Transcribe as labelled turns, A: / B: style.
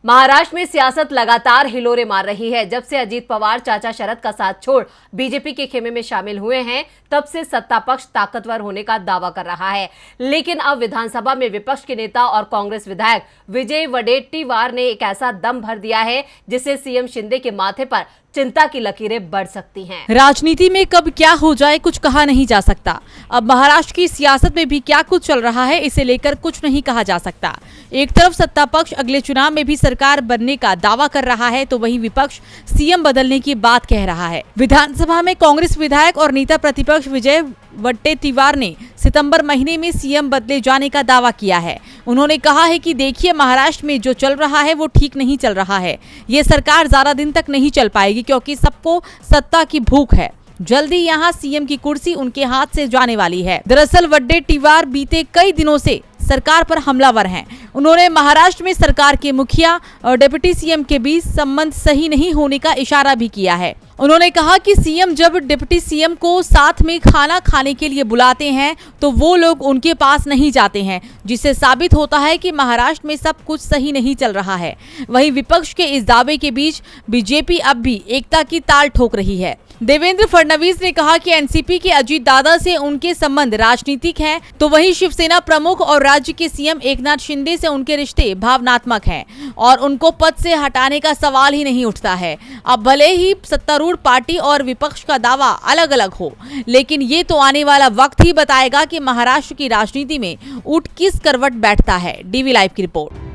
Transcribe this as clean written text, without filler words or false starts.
A: महाराष्ट्र में सियासत लगातार हिलोरे मार रही है। जब से अजीत पवार चाचा शरद का साथ छोड़ बीजेपी के खेमे में शामिल हुए हैं, तब से सत्ता पक्ष ताकतवर होने का दावा कर रहा है। लेकिन अब विधानसभा में विपक्ष के नेता और कांग्रेस विधायक विजय वडेट्टीवार ने एक ऐसा दम भर दिया है जिससे सीएम शिंदे के माथे पर चिंता की लकीरें बढ़ सकती हैं।
B: राजनीति में कब क्या हो जाए कुछ कहा नहीं जा सकता। अब महाराष्ट्र की सियासत में भी क्या कुछ चल रहा है इसे लेकर कुछ नहीं कहा जा सकता। एक तरफ सत्ता पक्ष अगले चुनाव में भी सरकार बनने का दावा कर रहा है, तो वहीं विपक्ष सीएम बदलने की बात कह रहा है। विधानसभा में कांग्रेस विधायक और नेता प्रतिपक्ष विजय वडेट्टीवार ने सितंबर महीने में सीएम बदले जाने का दावा किया है। उन्होंने कहा है कि देखिए, महाराष्ट्र में जो चल रहा है वो ठीक नहीं चल रहा है। ये सरकार ज्यादा दिन तक नहीं चल पाएगी क्योंकि सबको सत्ता की भूख है। जल्दी यहाँ सीएम की कुर्सी उनके हाथ से जाने वाली है। दरअसल वडेट्टीवार बीते कई दिनों से सरकार पर हमलावर हैं। उन्होंने महाराष्ट्र में सरकार के मुखिया और डिप्टी सीएम के बीच संबंध सही नहीं होने का इशारा भी किया है। उन्होंने कहा कि सीएम जब डिप्टी सीएम को साथ में खाना खाने के लिए बुलाते हैं तो वो लोग उनके पास नहीं जाते हैं, जिससे साबित होता है कि महाराष्ट्र में सब कुछ सही नहीं चल रहा है। वहीं विपक्ष के इस दावे के बीच बीजेपी अब भी एकता की ताल ठोक रही है। देवेंद्र फडणवीस ने कहा कि एनसीपी के अजीत दादा से उनके संबंध राजनीतिक हैं, तो वहीं शिवसेना प्रमुख और राज्य के सीएम एकनाथ शिंदे से उनके रिश्ते भावनात्मक हैं और उनको पद से हटाने का सवाल ही नहीं उठता है। अब भले ही सत्तारूढ़ पार्टी और विपक्ष का दावा अलग अलग हो, लेकिन ये तो आने वाला वक्त ही बताएगा कि महाराष्ट्र की राजनीति में ऊंट किस करवट बैठता है। डीवी लाइव की रिपोर्ट।